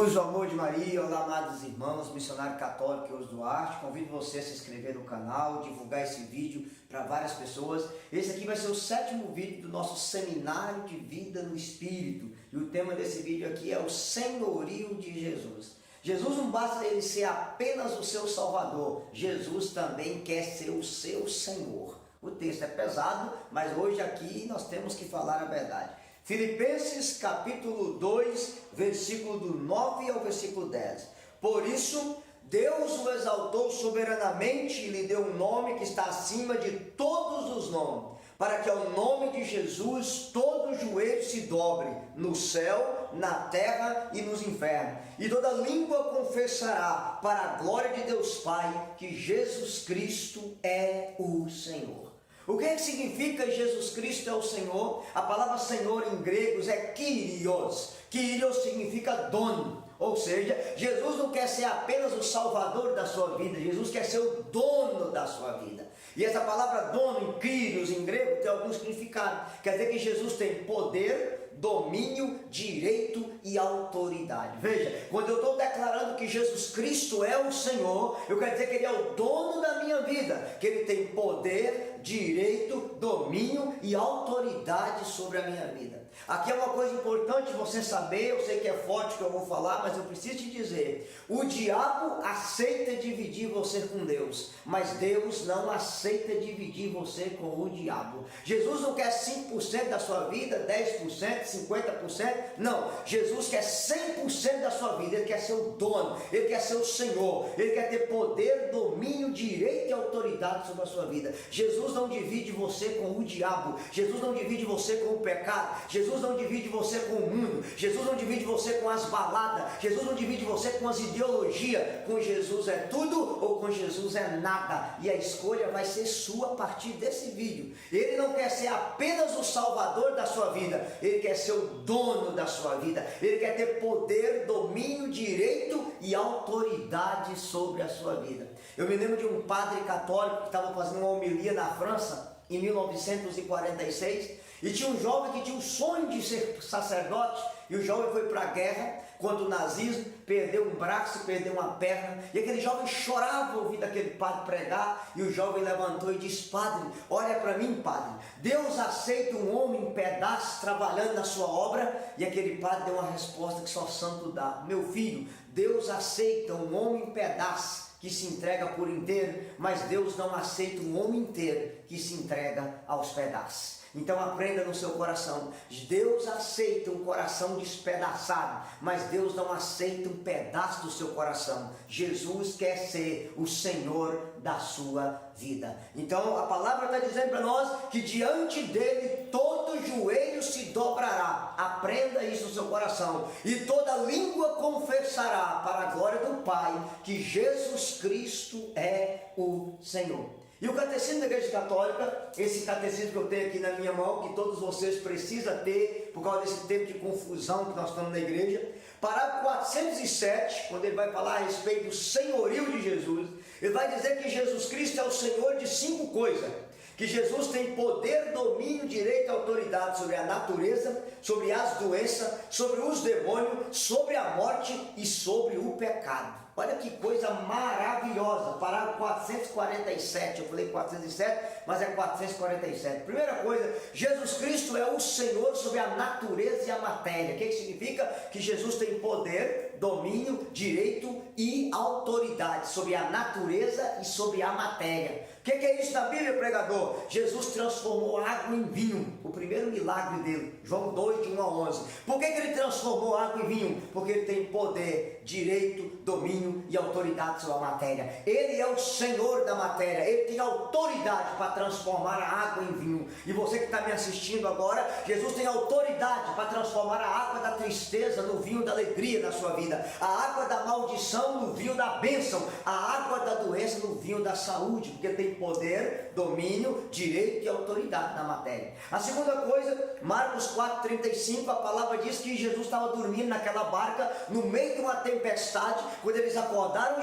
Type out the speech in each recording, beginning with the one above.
Jesus, o amor de Maria, olá amados irmãos, missionário católico Eus Duarte, convido você a se inscrever no canal, divulgar esse vídeo para várias pessoas. Esse aqui vai ser o 7º vídeo do nosso Seminário de Vida no Espírito, e o tema desse vídeo aqui é o Senhorio de Jesus. Jesus não basta ele ser apenas o seu Salvador, Jesus também quer ser o seu Senhor. O texto é pesado, mas hoje aqui nós temos que falar a verdade. Filipenses capítulo 2, versículo do 9 ao versículo 10. Por isso, Deus o exaltou soberanamente e lhe deu um nome que está acima de todos os nomes, para que ao nome de Jesus todo joelho se dobre, no céu, na terra e nos infernos, e toda língua confessará para a glória de Deus Pai que Jesus Cristo é o Senhor. O que significa Jesus Cristo é o Senhor? A palavra Senhor em gregos é Kyrios. Kyrios significa dono. Ou seja, Jesus não quer ser apenas o salvador da sua vida, Jesus quer ser o dono da sua vida. E essa palavra dono em Kyrios, em grego, tem algum significado. Quer dizer que Jesus tem poder, domínio, direito e autoridade. Veja, quando eu estou declarando que Jesus Cristo é o Senhor, eu quero dizer que Ele é o dono da minha vida, que Ele tem poder, direito, domínio e autoridade sobre a minha vida. Aqui é uma coisa importante você saber, eu sei que é forte o que eu vou falar, mas eu preciso te dizer, o diabo aceita dividir você com Deus, mas Deus não aceita dividir você com o diabo. Jesus não quer 5% da sua vida, 10%, 50%, não, Jesus quer 100% da sua vida, Ele quer ser o dono, Ele quer ser o Senhor, Ele quer ter poder, domínio, direito e autoridade sobre a sua vida. Jesus não divide você com o diabo, Jesus não divide você com o pecado, Jesus não divide você com o mundo, Jesus não divide você com as baladas, Jesus não divide você com as ideologias. Com Jesus é tudo ou com Jesus é nada, e a escolha vai ser sua a partir desse vídeo. Ele não quer ser apenas o salvador da sua vida, Ele quer ser o dono da sua vida, Ele quer ter poder, domínio, direito e autoridade sobre a sua vida. Eu me lembro de um padre católico que estava fazendo uma homilia na França em 1946, e tinha um jovem que tinha um sonho de ser sacerdote, e o jovem foi para a guerra contra o nazismo, perdeu um braço, perdeu uma perna, e aquele jovem chorava ouvindo aquele padre pregar, e o jovem levantou e disse: padre, olha para mim, padre, Deus aceita um homem em pedaços trabalhando na sua obra? E aquele padre deu uma resposta que só santo dá: meu filho, Deus aceita um homem em pedaços que se entrega por inteiro, mas Deus não aceita um homem inteiro que se entrega aos pedaços. Então aprenda no seu coração, Deus aceita um coração despedaçado, mas Deus não aceita um pedaço do seu coração. Jesus quer ser o Senhor da sua vida. Então a palavra está dizendo para nós que diante dele todo joelho se dobrará. Aprenda isso no seu coração. E toda língua confessará para a glória do Pai que Jesus Cristo é o Senhor. E o Catecismo da Igreja Católica, esse catecismo que eu tenho aqui na minha mão, que todos vocês precisam ter, por causa desse tempo de confusão que nós estamos na igreja, parágrafo 407, quando ele vai falar a respeito do senhorio de Jesus, ele vai dizer que Jesus Cristo é o Senhor de 5 coisas. Que Jesus tem poder, domínio, direito e autoridade sobre a natureza, sobre as doenças, sobre os demônios, sobre a morte e sobre o pecado. Olha que coisa maravilhosa. Parágrafo 447, eu falei 407, mas é 447. Primeira coisa, Jesus Cristo é o Senhor sobre a natureza e a matéria. O que significa? Que Jesus tem poder, domínio, direito e autoridade sobre a natureza e sobre a matéria. O que é isso na Bíblia, pregador? Jesus transformou água em vinho, o primeiro milagre dele, João 2, de 1 a 11. Por que ele transformou água em vinho? Porque ele tem poder, direito, domínio e autoridade sobre a matéria. Ele é o Senhor da matéria, ele tem autoridade para transformar a água em vinho. E você que está me assistindo agora, Jesus tem autoridade para transformar a água da tristeza no vinho da alegria na sua vida, a água da maldição no vinho da bênção, a água da doença no vinho da saúde, porque tem poder, domínio, direito e autoridade na matéria. A segunda coisa, Marcos 4,35, a palavra diz que Jesus estava dormindo naquela barca, no meio de uma tempestade. Quando eles acordaram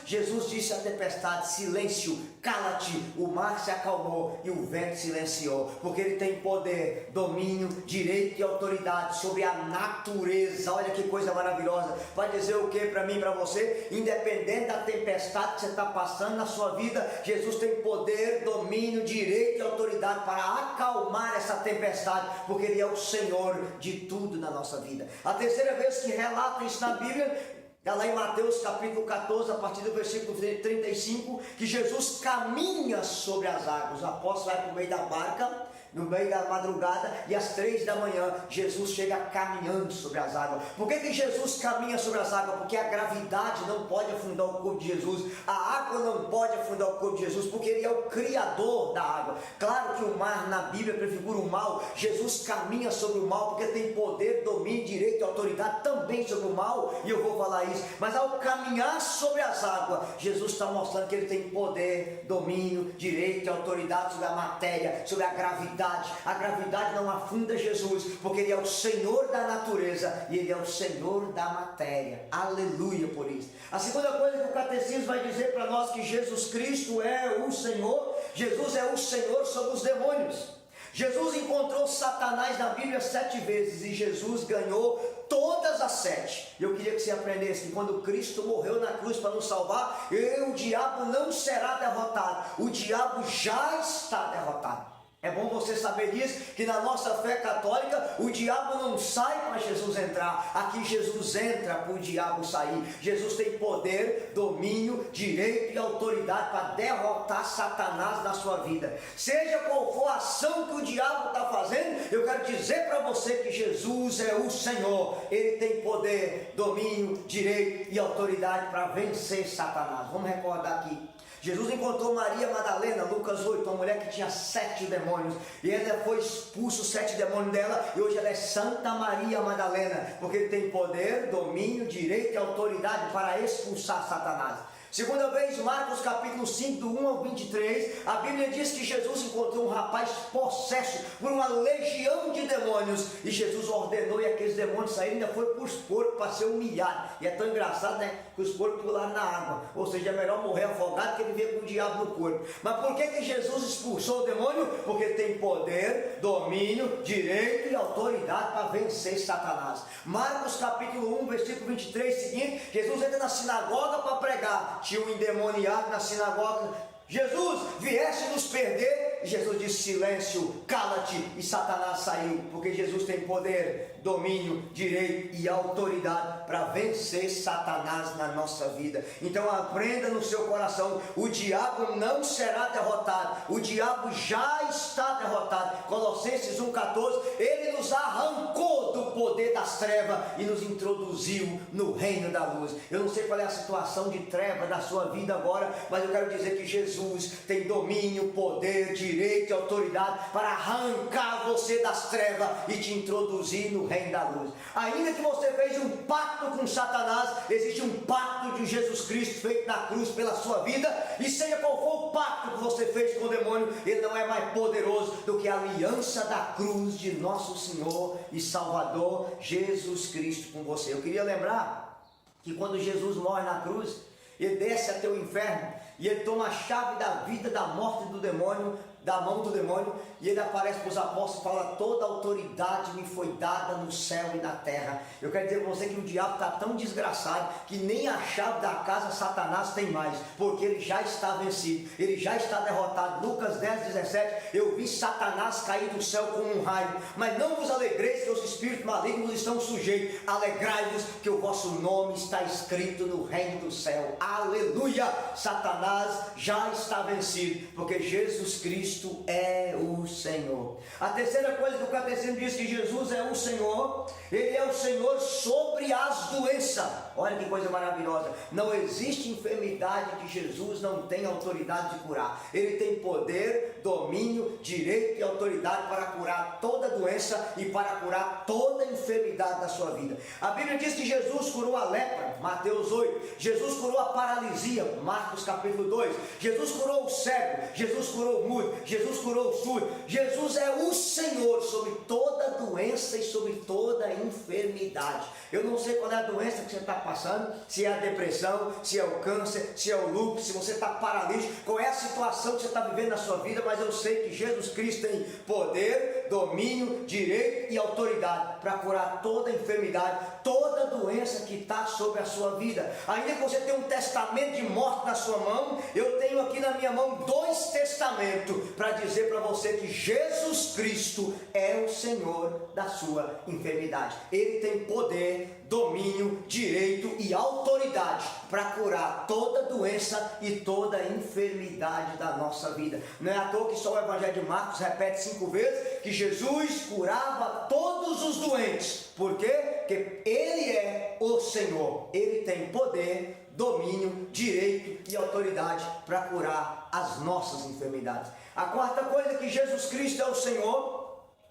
Jesus disse à tempestade: silêncio, cala-te. O mar se acalmou e o vento silenciou, porque ele tem poder, domínio, direito e autoridade sobre a natureza. Olha que coisa maravilhosa. maravilhosa. Vai dizer o que para mim e para você? Independente da tempestade que você está passando na sua vida, Jesus tem poder, domínio, direito e autoridade para acalmar essa tempestade, porque Ele é o Senhor de tudo na nossa vida. A terceira vez que relata isso na Bíblia, está lá em Mateus capítulo 14, a partir do versículo 35, que Jesus caminha sobre as águas. O apóstolo vai para o meio da barca, no meio da madrugada, e às 3 da manhã, Jesus chega caminhando sobre as águas. Por que Jesus caminha sobre as águas? Porque a gravidade não pode afundar o corpo de Jesus, a água não pode afundar o corpo de Jesus, porque Ele é o Criador da água. Claro que o mar na Bíblia prefigura o mal. Jesus caminha sobre o mal, porque tem poder, domínio, direito e autoridade também sobre o mal, e eu vou falar isso. Mas ao caminhar sobre as águas, Jesus está mostrando que Ele tem poder, domínio, direito e autoridade sobre a matéria, sobre a gravidade. A gravidade não afunda Jesus, porque Ele é o Senhor da natureza e Ele é o Senhor da matéria. Aleluia por isso. A segunda coisa que o catecismo vai dizer para nós, que Jesus Cristo é o Senhor. Jesus é o Senhor sobre os demônios. Jesus encontrou Satanás na Bíblia 7 vezes e Jesus ganhou todas as 7. Eu queria que você aprendesse que quando Cristo morreu na cruz para nos salvar, o diabo não será derrotado, o diabo já está derrotado. É bom você saber disso, que na nossa fé católica o diabo não sai para Jesus entrar. Aqui Jesus entra para o diabo sair. Jesus tem poder, domínio, direito e autoridade para derrotar Satanás na sua vida. Seja qual for a ação que o diabo está fazendo, eu quero dizer para você que Jesus é o Senhor. Ele tem poder, domínio, direito e autoridade para vencer Satanás. Vamos recordar aqui. Jesus encontrou Maria Madalena, Lucas 8, uma mulher que tinha 7 demônios, e ela foi expulso 7 demônios dela, e hoje ela é Santa Maria Madalena, porque ele tem poder, domínio, direito e autoridade para expulsar Satanás. Segunda vez, Marcos capítulo 5, do 1 ao 23, a Bíblia diz que Jesus encontrou um rapaz possesso por uma legião de demônios, e Jesus ordenou e aqueles demônios saíram, ainda foi para os porcos para ser humilhado. E é tão engraçado, né, que os porcos pularam na água, ou seja, é melhor morrer afogado que viver com o diabo no corpo. Mas por que Jesus expulsou o demônio? Porque ele tem poder, domínio, direito e autoridade para vencer Satanás. Marcos capítulo 1, versículo 23 seguinte, Jesus entra na sinagoga para pregar. Tinha um endemoniado na sinagoga. Jesus, vieste nos perder? E Jesus disse: silêncio, cala-te. E Satanás saiu, porque Jesus tem poder, domínio, direito e autoridade para vencer Satanás na nossa vida. Então aprenda no seu coração: o diabo não será derrotado, o diabo já está derrotado. Colossenses 1,14, ele nos arrancou do poder das trevas e nos introduziu no reino da luz. Eu não sei qual é a situação de treva da sua vida agora, mas eu quero dizer que Jesus tem domínio, poder, direito e autoridade para arrancar você das trevas e te introduzir no reino da luz. Ainda que você fez um pacto com Satanás, existe um pacto de Jesus Cristo feito na cruz pela sua vida, e seja qual for o pacto que você fez com o demônio, ele não é mais poderoso do que a aliança da cruz de nosso Senhor e Salvador Jesus Cristo com você. Eu queria lembrar que quando Jesus morre na cruz, ele desce até o inferno e ele toma a chave da vida, da morte do demônio, da mão do demônio, e ele aparece para os apóstolos e fala: toda autoridade me foi dada no céu e na terra. Eu quero dizer para você que o diabo está tão desgraçado que nem a chave da casa Satanás tem mais, porque ele já está vencido, ele já está derrotado. Lucas 10, 17, eu vi Satanás cair do céu como um raio, mas não vos alegreis que os espíritos malignos estão sujeitos, alegrai-vos que o vosso nome está escrito no reino do céu. Aleluia! Satanás já está vencido, porque Jesus Cristo é o Senhor. A terceira coisa que o catecismo diz, que Jesus é o Senhor, ele é o Senhor sobre as doenças. Olha que coisa maravilhosa. Não existe enfermidade que Jesus não tenha autoridade de curar. Ele tem poder, domínio, direito e autoridade para curar toda doença e para curar toda enfermidade da sua vida. A Bíblia diz que Jesus curou a lepra, Mateus 8. Jesus curou a paralisia, Marcos capítulo 2. Jesus curou o cego, Jesus curou o mudo, Jesus curou o surdo. Jesus é o Senhor sobre toda doença e sobre toda enfermidade. Eu não sei qual é a doença que você está passando, se é a depressão, se é o câncer, se é o lúpus, se você está paralítico, qual é a situação que você está vivendo na sua vida, mas eu sei que Jesus Cristo tem poder, domínio, direito e autoridade para curar toda enfermidade, toda doença que está sobre a sua vida. Ainda que você tenha um testamento de morte na sua mão, eu tenho aqui na minha mão 2 testamentos para dizer para você que Jesus Cristo é o Senhor da sua enfermidade. Ele tem poder, domínio, direito e autoridade para curar toda doença e toda enfermidade da nossa vida. Não é à toa que só o Evangelho de Marcos repete 5 vezes que Jesus curava todos os doentes. Por quê? Porque Ele é o Senhor. Ele tem poder, domínio, direito e autoridade para curar as nossas enfermidades. A quarta coisa é que Jesus Cristo é o Senhor.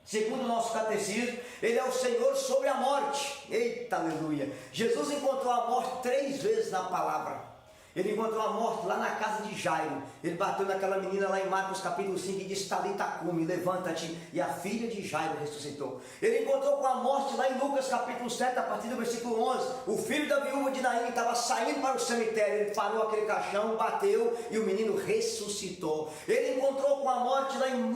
Segundo o nosso catecismo, Ele é o Senhor sobre a morte. Eita, aleluia! Jesus encontrou a morte 3 vezes na palavra. Ele encontrou a morte lá na casa de Jairo. Ele bateu naquela menina lá em Marcos capítulo 5 e disse: Talita cumi, levanta-te. E a filha de Jairo ressuscitou. Ele encontrou com a morte lá em Lucas capítulo 7, a partir do versículo 11. O filho da viúva de Naim estava saindo para o cemitério. Ele parou aquele caixão, bateu e o menino ressuscitou. Ele encontrou com a morte lá em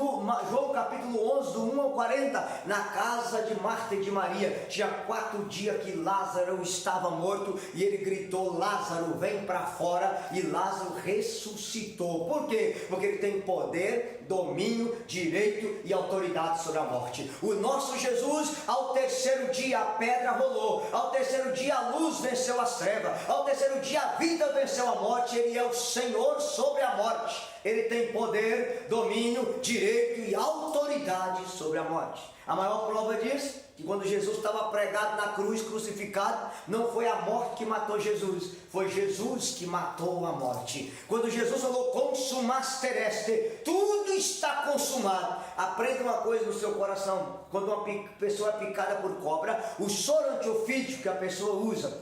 João capítulo 11, do 1 ao 40, na casa de Marta e de Maria. Tinha 4 dias que Lázaro estava morto e ele gritou: Lázaro, vem para fora. E Lázaro ressuscitou. Por quê? Porque ele tem poder, domínio, direito e autoridade sobre a morte. O nosso Jesus, ao 3º dia a pedra rolou, ao 3º dia a luz venceu as trevas, ao 3º dia a vida venceu a morte. Ele é o Senhor sobre a morte. Ele tem poder, domínio, direito e autoridade sobre a morte. A maior prova disso, que quando Jesus estava pregado na cruz, crucificado, não foi a morte que matou Jesus, foi Jesus que matou a morte. Quando Jesus falou: consumaste terrestre, tudo está consumado. Aprenda uma coisa no seu coração: quando uma pessoa é picada por cobra, o soro antiofídico que a pessoa usa,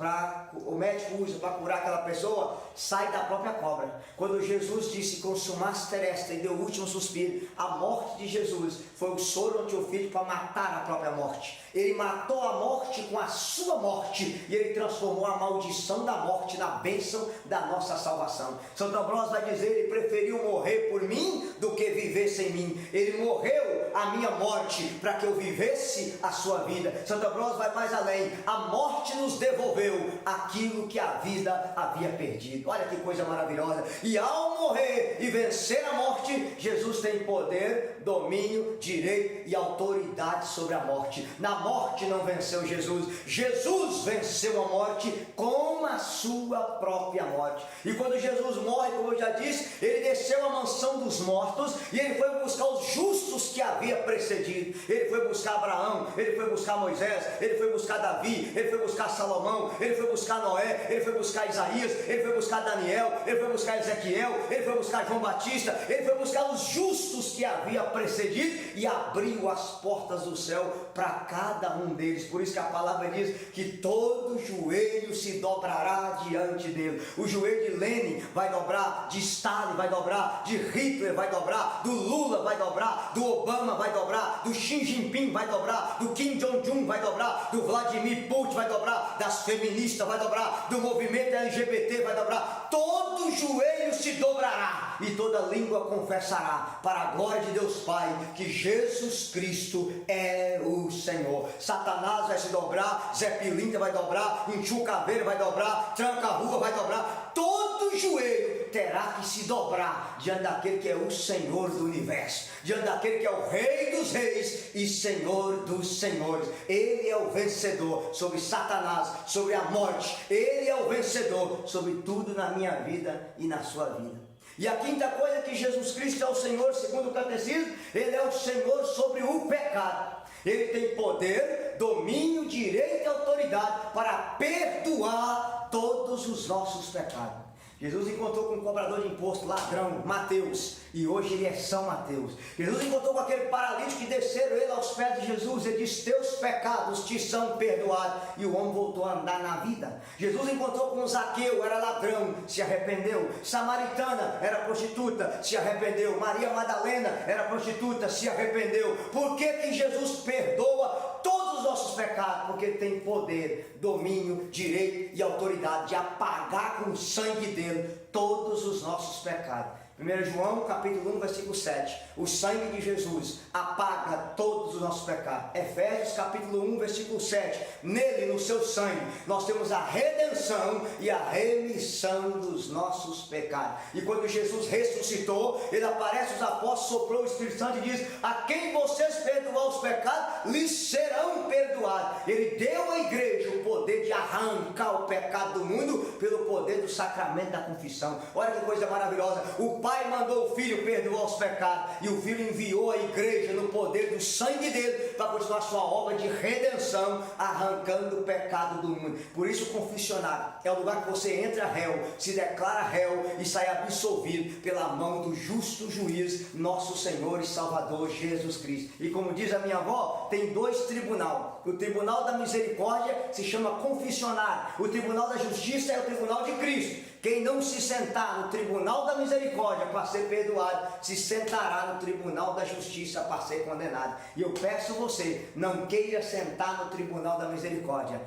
o médico usa para curar aquela pessoa, sai da própria cobra. Quando Jesus disse consumaste terrestre e deu o último suspiro, a morte de Jesus foi o soro antiofídico para matar a própria morte. Ele matou a morte com a sua morte e ele transformou a maldição da morte na bênção da nossa salvação. Santo Ambrósio vai dizer: ele preferiu morrer por mim do que viver sem mim. Ele morreu a minha morte para que eu vivesse a sua vida. Santo Ambrósio vai mais além: a morte nos devolveu aquilo que a vida havia perdido. Olha que coisa maravilhosa. E ao morrer e vencer a morte, Jesus tem poder, domínio, direito e autoridade sobre a morte. Na morte não venceu Jesus, Jesus venceu a morte com a sua própria morte. E quando Jesus morre, como eu já disse, ele desceu à mansão dos mortos e ele foi buscar os justos que havia precedido. Ele foi buscar Abraão, ele foi buscar Moisés, ele foi buscar Davi, ele foi buscar Salomão, ele foi buscar Noé, ele foi buscar Isaías, ele foi buscar Daniel, ele foi buscar Ezequiel, ele foi buscar João Batista, ele foi buscar os justos que havia precedido e abriu as portas do céu para cada um deles. Por isso que a palavra diz que todo joelho se dobrará diante dele. O joelho de Lenin vai dobrar, de Stalin vai dobrar, de Hitler vai dobrar, do Lula vai dobrar, do Obama vai dobrar, do Xi Jinping vai dobrar, do Kim Jong-un vai dobrar, do Vladimir Putin vai dobrar, das feministas vai dobrar, do movimento LGBT vai dobrar. Todo joelho se dobrará e toda língua confessará para a glória de Deus Pai que Jesus Cristo é o Senhor. Satanás vai se dobrar, Zé Pilintra vai dobrar, Inchu Caveira vai dobrar, Tranca-Rua vai dobrar. Todo joelho terá que se dobrar diante daquele que é o Senhor do universo, diante daquele que é o Rei dos reis e Senhor dos senhores. Ele é o vencedor sobre Satanás, sobre a morte. Ele é o vencedor sobre tudo na minha vida e na sua vida. E a quinta coisa é que Jesus Cristo é o Senhor, segundo o catecismo, ele é o Senhor sobre o pecado. Ele tem poder, domínio, direito e autoridade para perdoar todos os nossos pecados. Jesus encontrou com um cobrador de imposto, ladrão, Mateus, e hoje ele é São Mateus. Jesus encontrou com aquele paralítico que desceram ele aos pés de Jesus e disse: teus pecados te são perdoados, e o homem voltou a andar na vida. Jesus encontrou com Zaqueu, era ladrão, se arrependeu. Samaritana, era prostituta, se arrependeu. Maria Madalena, era prostituta, se arrependeu. Por que que Jesus perdoa todos os nossos pecados? Porque ele tem poder, domínio, direito e autoridade de apagar com o sangue dele todos os nossos pecados. 1 João capítulo 1, versículo 7. O sangue de Jesus apaga todos os nossos pecados. Efésios capítulo 1, versículo 7. Nele, no seu sangue, nós temos a redenção e a remissão dos nossos pecados. E quando Jesus ressuscitou, ele aparece aos apóstolos, soprou o Espírito Santo e diz: a quem vocês perdoar os pecados, lhes serão perdoados. Ele deu à igreja o poder de arrancar o pecado do mundo pelo poder do sacramento da confissão. Olha que coisa maravilhosa. O Pai mandou o Filho perdoar os pecados, e o Filho enviou a igreja no poder do sangue dele para continuar sua obra de redenção, arrancando o pecado do mundo. Por isso o confessionário é o lugar que você entra réu, se declara réu e sai absolvido pela mão do justo juiz, nosso Senhor e Salvador Jesus Cristo. E como diz a minha avó, tem dois tribunais. O tribunal da misericórdia se chama confessionário, o tribunal da justiça é o tribunal de Cristo. Quem não se sentar no tribunal da misericórdia para ser perdoado, se sentará no tribunal da justiça para ser condenado. E eu peço você, não queira sentar no tribunal da misericórdia,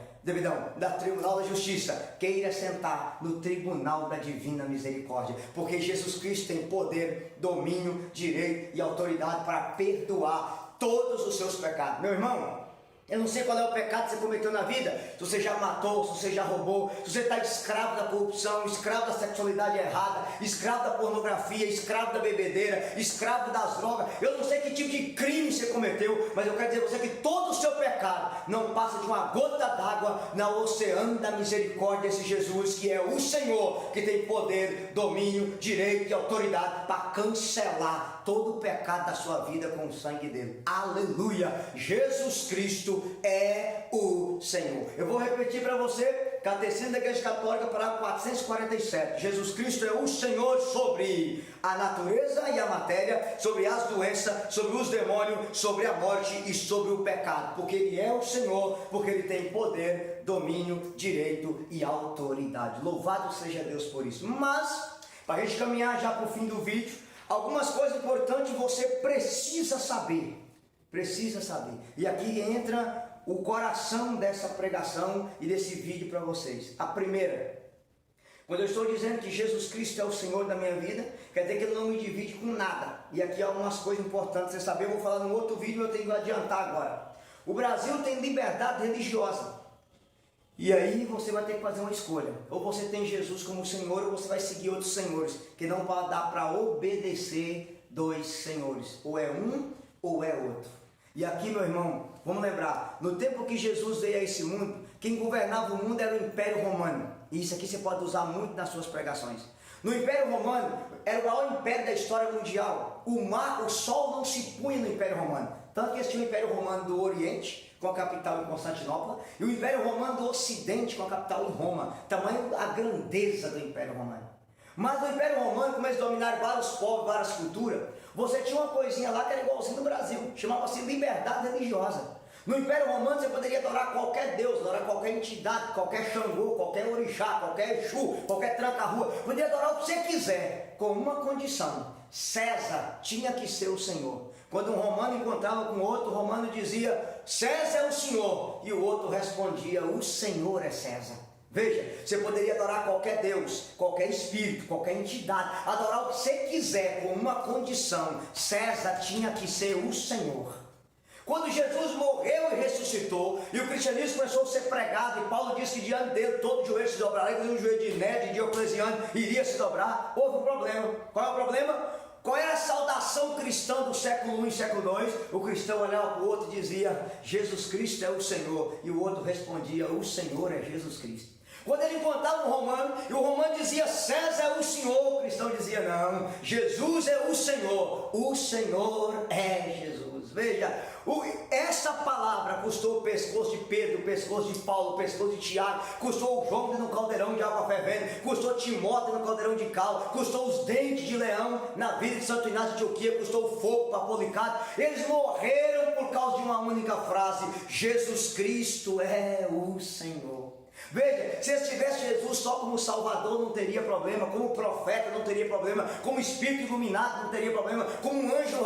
da tribunal da justiça, queira sentar no tribunal da divina misericórdia, porque Jesus Cristo tem poder, domínio, direito e autoridade para perdoar todos os seus pecados. Meu irmão, eu não sei qual é o pecado que você cometeu na vida, se você já matou, se você já roubou, se você está escravo da corrupção, escravo da sexualidade errada, escravo da pornografia, escravo da bebedeira, escravo das drogas. Eu não sei que tipo de crime você cometeu, mas eu quero dizer a você que todo o seu pecado não passa de uma gota d'água no oceano da misericórdia desse Jesus, que é o Senhor, que tem poder, domínio, direito e autoridade para cancelar todo o pecado da sua vida com o sangue dele. Aleluia! Jesus Cristo é o Senhor. Eu vou repetir para você, Catecismo da Igreja Católica, parágrafo 447. Jesus Cristo é o Senhor sobre a natureza e a matéria, sobre as doenças, sobre os demônios, sobre a morte e sobre o pecado, porque Ele é o Senhor, porque Ele tem poder, domínio, direito e autoridade. Louvado seja Deus por isso. Mas, para a gente caminhar já para o fim do vídeo, algumas coisas importantes você precisa saber. Precisa saber. E aqui entra o coração dessa pregação e desse vídeo para vocês. A primeira, quando eu estou dizendo que Jesus Cristo é o Senhor da minha vida, quer dizer que Ele não me divide com nada. E aqui há algumas coisas importantes para você saber. Eu vou falar num outro vídeo, eu tenho que adiantar agora. O Brasil tem liberdade religiosa. E aí você vai ter que fazer uma escolha. Ou você tem Jesus como Senhor, ou você vai seguir outros senhores, que não vai dar para obedecer dois senhores. Ou é um, ou é outro. E aqui, meu irmão, vamos lembrar, no tempo que Jesus veio a esse mundo, quem governava o mundo era o Império Romano. E isso aqui você pode usar muito nas suas pregações. No Império Romano, era o maior império da história mundial. O sol não se punha no Império Romano. Tanto que eles tinham o Império Romano do Oriente, com a capital em Constantinopla, e o Império Romano do Ocidente, com a capital em Roma. Tamanho a grandeza do Império Romano. Mas no Império Romano, como eles dominaram vários povos, várias culturas, você tinha uma coisinha lá que era igualzinho no Brasil, chamava-se liberdade religiosa. No Império Romano você poderia adorar qualquer deus, adorar qualquer entidade, qualquer Xangô, qualquer orixá, qualquer Exu, qualquer tranca-rua. Poderia adorar o que você quiser, com uma condição: César tinha que ser o Senhor. Quando um romano encontrava com outro, o romano dizia: César é o Senhor, e o outro respondia: o Senhor é César. Veja, você poderia adorar qualquer Deus, qualquer espírito, qualquer entidade, adorar o que você quiser, com uma condição: César tinha que ser o Senhor. Quando Jesus morreu e ressuscitou, e o cristianismo começou a ser pregado, e Paulo disse que diante dele todo joelho se dobrará, inclusive o joelho de Ned, de Diocleciano, iria se dobrar, houve um problema. Qual é o problema? Qual era a saudação cristã do século I e século II? O cristão olhava para o outro e dizia: Jesus Cristo é o Senhor, e o outro respondia: o Senhor é Jesus Cristo. Quando ele encontrava um romano, e o romano dizia: César é o Senhor, o cristão dizia: não, Jesus é o Senhor é Jesus. Veja, essa palavra custou o pescoço de Pedro, o pescoço de Paulo, o pescoço de Tiago, custou o João no caldeirão de água fervendo, custou Timóteo no caldeirão de cal, custou os dentes de leão na vida de Santo Inácio de Antioquia, custou o fogo para Policarpo. Eles morreram por causa de uma única frase: Jesus Cristo é o Senhor. Veja, se eles tivessem Jesus só como Salvador, não teria problema, como profeta não teria problema, como Espírito iluminado não teria problema, como um anjo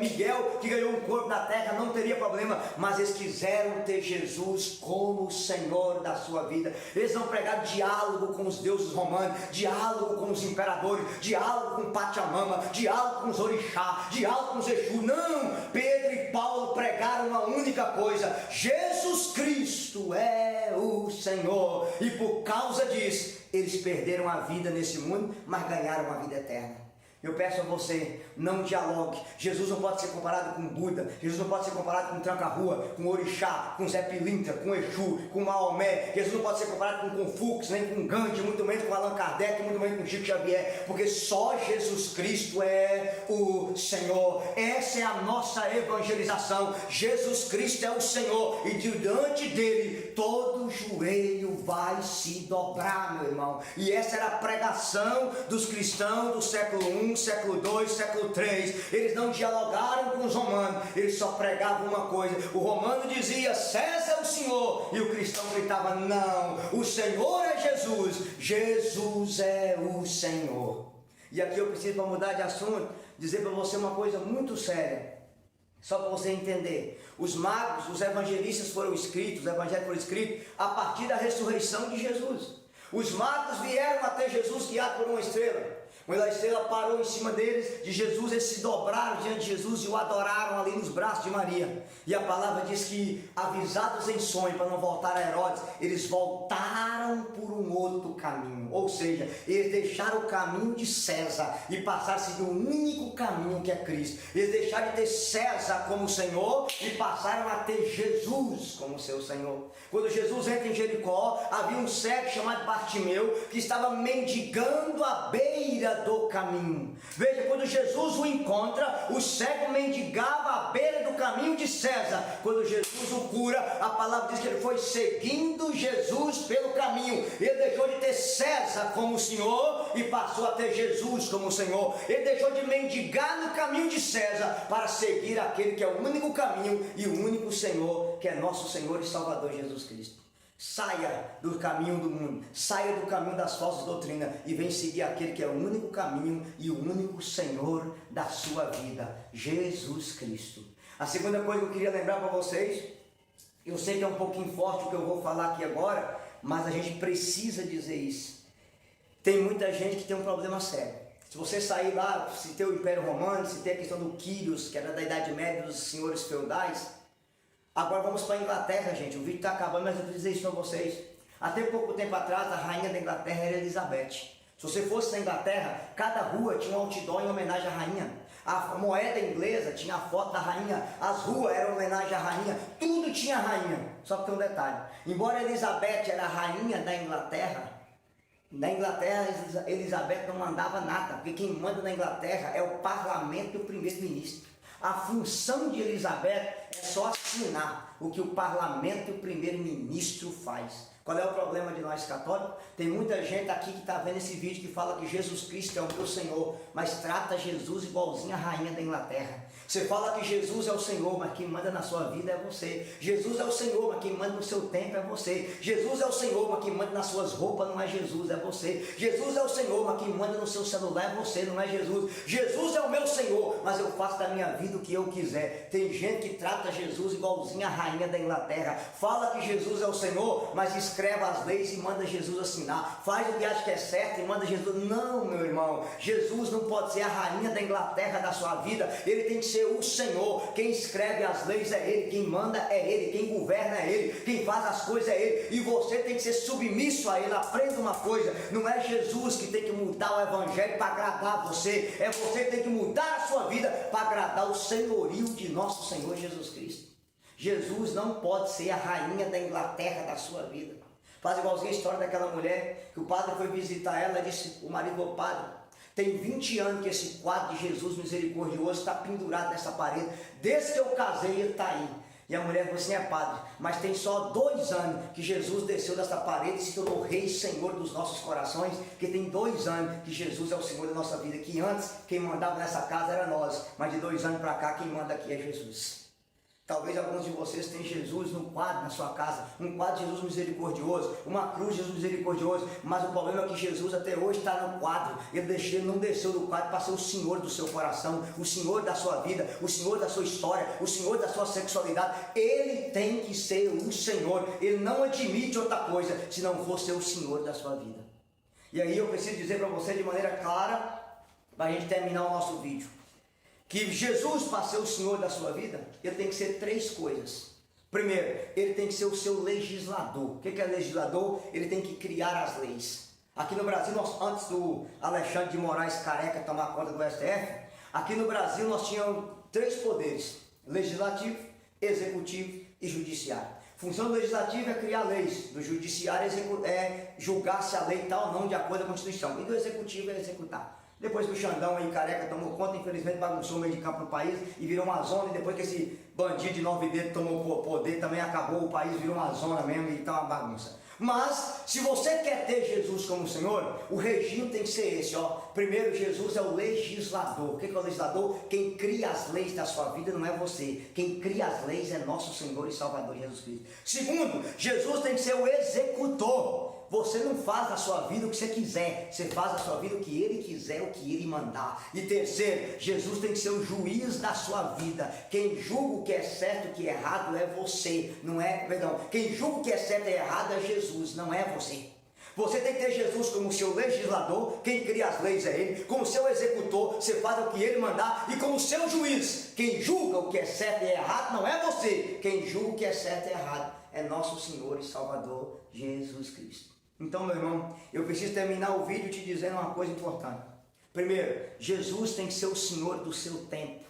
Miguel que ganhou um corpo na terra não teria problema, mas eles quiseram ter Jesus como o Senhor da sua vida. Eles não pregaram diálogo com os deuses romanos, diálogo com os imperadores, diálogo com Pachamama, diálogo com os orixá, diálogo com os Exu. Não! Pedro e Paulo pregaram uma única coisa: Jesus Cristo é o Senhor. E por causa disso, eles perderam a vida nesse mundo, mas ganharam a vida eterna. Eu peço a você, não dialogue. Jesus não pode ser comparado com Buda. Jesus não pode ser comparado com Tranca-Rua, com Orixá, com Zé Pilintra, com Exu, com Maomé. Jesus não pode ser comparado com Confúcio, nem com Gandhi, muito menos com Allan Kardec, muito menos com Chico Xavier, porque só Jesus Cristo é o Senhor. Essa é a nossa evangelização. Jesus Cristo é o Senhor, e diante dele todo joelho vai se dobrar, meu irmão. E essa era a pregação dos cristãos do século I, século II, século III. Eles não dialogaram com os romanos, eles só pregavam uma coisa. O romano dizia: César é o Senhor, e o cristão gritava: não, o Senhor é Jesus, Jesus é o Senhor. E aqui eu preciso, para mudar de assunto, dizer para você uma coisa muito séria, só para você entender. Os magos, os evangelistas foram escritos, os evangelhos foram escritos a partir da ressurreição de Jesus. Os magos vieram até Jesus guiados por uma estrela. Quando a estrela parou em cima deles, de Jesus, eles se dobraram diante de Jesus e o adoraram ali nos braços de Maria. E a palavra diz que, avisados em sonho para não voltar a Herodes, eles voltaram por um outro caminho. Ou seja, eles deixaram o caminho de César e passaram a seguir o único caminho, que é Cristo. Eles deixaram de ter César como Senhor e passaram a ter Jesus como seu Senhor. Quando Jesus entra em Jericó, havia um cego chamado Bartimeu que estava mendigando à beira do caminho. Veja, quando Jesus o encontra, o cego mendigava à beira do caminho de César. Quando Jesus o cura, a palavra diz que ele foi seguindo Jesus pelo caminho. Ele deixou de ter César como Senhor e passou a ter Jesus como Senhor. Ele deixou de mendigar no caminho de César para seguir aquele que é o único caminho e o único Senhor, que é nosso Senhor e Salvador Jesus Cristo. Saia do caminho do mundo, saia do caminho das falsas doutrinas e vem seguir aquele que é o único caminho e o único Senhor da sua vida, Jesus Cristo. A segunda coisa que eu queria lembrar para vocês, eu sei que é um pouquinho forte o que eu vou falar aqui agora, mas a gente precisa dizer isso. Tem muita gente que tem um problema sério. Se você sair lá, se tem o Império Romano, se tem a questão do Quírios, que era da Idade Média, dos senhores feudais. Agora vamos para a Inglaterra, gente. O vídeo está acabando, mas eu vou dizer isso para vocês. Até pouco tempo atrás, a rainha da Inglaterra era Elizabeth. Se você fosse na Inglaterra, cada rua tinha um outdoor em homenagem à rainha. A moeda inglesa tinha a foto da rainha. As ruas eram homenagem à rainha. Tudo tinha rainha. Só que tem um detalhe. Embora Elizabeth era a rainha da Inglaterra, na Inglaterra Elizabeth não mandava nada. Porque quem manda na Inglaterra é o parlamento e o primeiro-ministro. A função de Elizabeth é só assinar o que o parlamento e o primeiro-ministro faz. Qual é o problema de nós católicos? Tem muita gente aqui que está vendo esse vídeo que fala que Jesus Cristo é o meu Senhor, mas trata Jesus igualzinho a rainha da Inglaterra. Você fala que Jesus é o Senhor, mas quem manda na sua vida é você. Jesus é o Senhor, mas quem manda no seu tempo é você. Jesus é o Senhor, mas quem manda nas suas roupas não é Jesus, é você. Jesus é o Senhor, mas quem manda no seu celular é você, não é Jesus. Jesus é o meu Senhor, mas eu faço da minha vida o que eu quiser. Tem gente que trata Jesus igualzinho a rainha da Inglaterra. Fala que Jesus é o Senhor, mas escreve as leis e manda Jesus assinar. Faz o que acha que é certo e manda Jesus. Não, meu irmão. Jesus não pode ser a rainha da Inglaterra da sua vida. Ele tem que ser o Senhor. Quem escreve as leis é Ele. Quem manda é Ele. Quem governa é Ele. Quem faz as coisas é Ele. E você tem que ser submisso a Ele. Aprenda uma coisa. Não é Jesus que tem que mudar o evangelho para agradar você. É você que tem que mudar a sua vida para agradar o senhorio de nosso Senhor Jesus Cristo. Jesus não pode ser a rainha da Inglaterra da sua vida. Faz igualzinho a história daquela mulher que o padre foi visitar ela e disse, o marido do padre, tem 20 anos que esse quadro de Jesus misericordioso está pendurado nessa parede. Desde que eu casei ele está aí. E a mulher falou assim, é padre, mas tem só 2 anos que Jesus desceu dessa parede e se tornou Rei e Senhor dos nossos corações, que tem 2 anos que Jesus é o Senhor da nossa vida, que antes quem mandava nessa casa era nós, mas de 2 anos para cá quem manda aqui é Jesus. Talvez alguns de vocês tenham Jesus num quadro na sua casa, um quadro de Jesus misericordioso, uma cruz de Jesus misericordioso, mas o problema é que Jesus até hoje está no quadro. Ele não desceu do quadro para ser o Senhor do seu coração, o Senhor da sua vida, o Senhor da sua história, o Senhor da sua sexualidade. Ele tem que ser o Senhor. Ele não admite outra coisa se não for ser o Senhor da sua vida. E aí eu preciso dizer para você de maneira clara, para a gente terminar o nosso vídeo, que Jesus, para ser o Senhor da sua vida, ele tem que ser três coisas. Primeiro, ele tem que ser o seu legislador. O que é legislador? Ele tem que criar as leis. Aqui no Brasil, antes do Alexandre de Moraes Careca tomar conta do STF, aqui no Brasil nós tínhamos três poderes: legislativo, executivo e judiciário. A função do legislativo é criar leis, do judiciário é julgar se a lei está ou não de acordo com a Constituição, e do executivo é executar. Depois que o Xandão aí, Careca, tomou conta, infelizmente bagunçou o meio de campo no país e virou uma zona, e depois que esse bandido de 9 dedos tomou o poder, também acabou o país, virou uma zona mesmo e está uma bagunça. Mas, se você quer ter Jesus como Senhor, o regime tem que ser esse, ó. Primeiro, Jesus é o legislador. O que é o legislador? Quem cria as leis da sua vida não é você. Quem cria as leis é nosso Senhor e Salvador Jesus Cristo. Segundo, Jesus tem que ser o executor. Você não faz na sua vida o que você quiser, você faz na sua vida o que Ele quiser, o que Ele mandar. E terceiro, Jesus tem que ser o juiz da sua vida. Quem julga o que é certo e o que é errado é você, não é, perdão, quem julga o que é certo e errado é Jesus, não é você. Você tem que ter Jesus como seu legislador, quem cria as leis é Ele, como seu executor, você faz o que Ele mandar, e como seu juiz, quem julga o que é certo e errado não é você, quem julga o que é certo e errado é nosso Senhor e Salvador Jesus Cristo. Então, meu irmão, eu preciso terminar o vídeo te dizendo uma coisa importante. Primeiro, Jesus tem que ser o Senhor do seu tempo.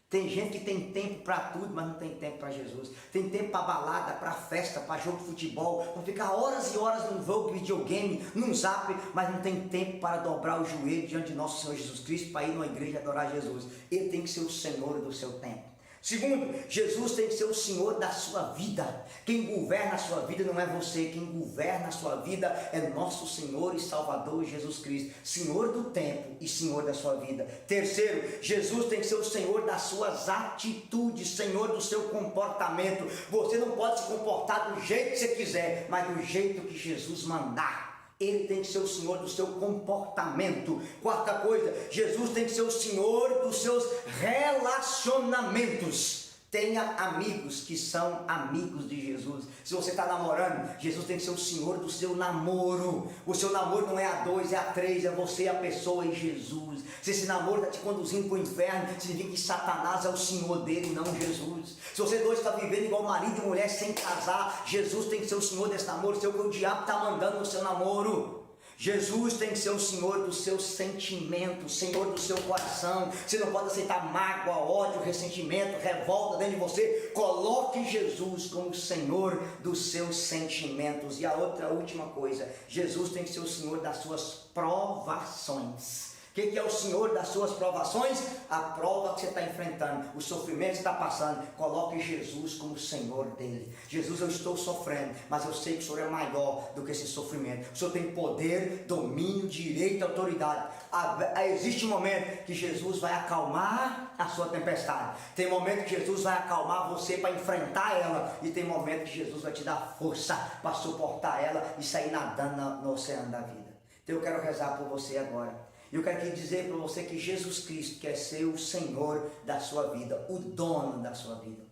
Tem gente que tem tempo para tudo, mas não tem tempo para Jesus. Tem tempo para balada, para festa, para jogo de futebol, para ficar horas e horas num jogo de videogame, num zap, mas não tem tempo para dobrar o joelho diante de nosso Senhor Jesus Cristo, para ir numa igreja adorar Jesus. Ele tem que ser o Senhor do seu tempo. Segundo, Jesus tem que ser o Senhor da sua vida. Quem governa a sua vida não é você, quem governa a sua vida é nosso Senhor e Salvador Jesus Cristo, Senhor do tempo e Senhor da sua vida. Terceiro, Jesus tem que ser o Senhor das suas atitudes, Senhor do seu comportamento. Você não pode se comportar do jeito que você quiser, mas do jeito que Jesus mandar. Ele tem que ser o Senhor do seu comportamento. Quarta coisa, Jesus tem que ser o Senhor dos seus relacionamentos. Tenha amigos que são amigos de Jesus. Se você está namorando, Jesus tem que ser o Senhor do seu namoro. O seu namoro não é a 2, é a 3, é você, a pessoa e Jesus. Se esse namoro está te conduzindo para o inferno, significa que Satanás é o Senhor dele, não Jesus. Se vocês dois estão vivendo igual marido e mulher sem casar, Jesus tem que ser o Senhor desse namoro, seu que o diabo está mandando no seu namoro. Jesus tem que ser o Senhor dos seus sentimentos, Senhor do seu coração. Você não pode aceitar mágoa, ódio, ressentimento, revolta dentro de você. Coloque Jesus como Senhor dos seus sentimentos. E a última coisa, Jesus tem que ser o Senhor das suas provações. O que é o Senhor das suas provações? A prova que você está enfrentando, o sofrimento que você está passando. Coloque Jesus como Senhor dele. Jesus, eu estou sofrendo, mas eu sei que o Senhor é maior do que esse sofrimento. O Senhor tem poder, domínio, direito, autoridade. Existe um momento que Jesus vai acalmar a sua tempestade. Tem momento que Jesus vai acalmar você para enfrentar ela. E tem momento que Jesus vai te dar força para suportar ela e sair nadando no oceano da vida. Então eu quero rezar por você agora. Eu quero aqui dizer para você que Jesus Cristo quer ser o Senhor da sua vida, o dono da sua vida.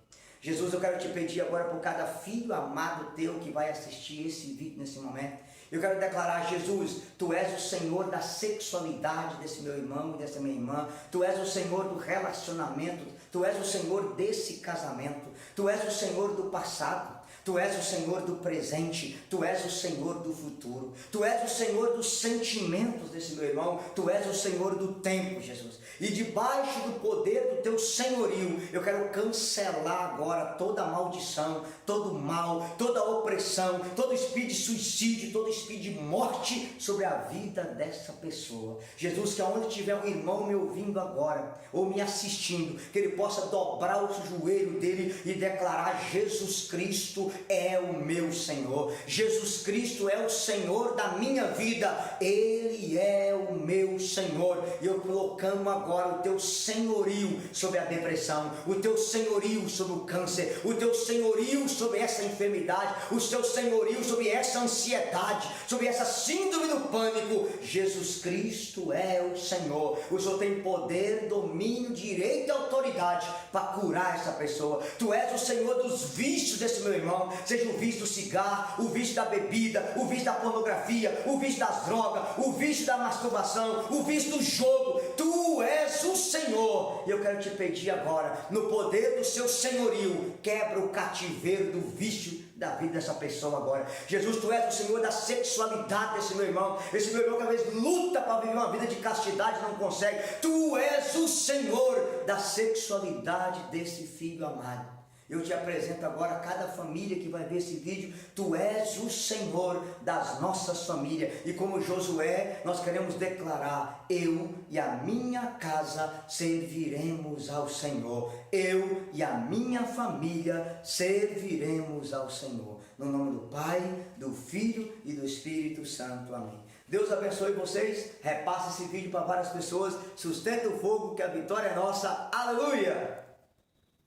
Jesus, eu quero te pedir agora por cada filho amado teu que vai assistir esse vídeo nesse momento. Eu quero declarar, Jesus, Tu és o Senhor da sexualidade desse meu irmão e dessa minha irmã. Tu és o Senhor do relacionamento. Tu és o Senhor desse casamento. Tu és o Senhor do passado. Tu és o Senhor do presente, Tu és o Senhor do futuro, Tu és o Senhor dos sentimentos desse meu irmão, Tu és o Senhor do tempo, Jesus. E debaixo do poder do Teu senhorio, eu quero cancelar agora toda maldição, todo mal, toda opressão, todo espírito de suicídio, todo espírito de morte sobre a vida dessa pessoa. Jesus, que aonde tiver um irmão me ouvindo agora, ou me assistindo, que ele possa dobrar o joelho dele e declarar: Jesus Cristo Cristo é o meu Senhor. Jesus Cristo é o Senhor da minha vida. Ele é o meu Senhor. E eu proclamo agora o teu senhorio sobre a depressão, o teu senhorio sobre o câncer, o teu senhorio sobre essa enfermidade, o teu senhorio sobre essa ansiedade, sobre essa síndrome do pânico. Jesus Cristo é o Senhor. O Senhor tem poder, domínio, direito e autoridade para curar essa pessoa. Tu és o Senhor dos vícios desse meu irmão, seja o vício do cigarro, o vício da bebida, o vício da pornografia, o vício das drogas, o vício da masturbação, o vício do jogo. Tu és o Senhor. E eu quero te pedir agora, no poder do seu senhorio, quebra o cativeiro do vício da vida dessa pessoa agora. Jesus, tu és o Senhor da sexualidade desse meu irmão. Esse meu irmão que às vezes luta para viver uma vida de castidade e não consegue. Tu és o Senhor da sexualidade desse filho amado. Eu te apresento agora cada família que vai ver esse vídeo. Tu és o Senhor das nossas famílias. E como Josué, nós queremos declarar: eu e a minha casa serviremos ao Senhor. Eu e a minha família serviremos ao Senhor. No nome do Pai, do Filho e do Espírito Santo. Amém. Deus abençoe vocês. Repasse esse vídeo para várias pessoas. Sustenta o fogo, que a vitória é nossa. Aleluia!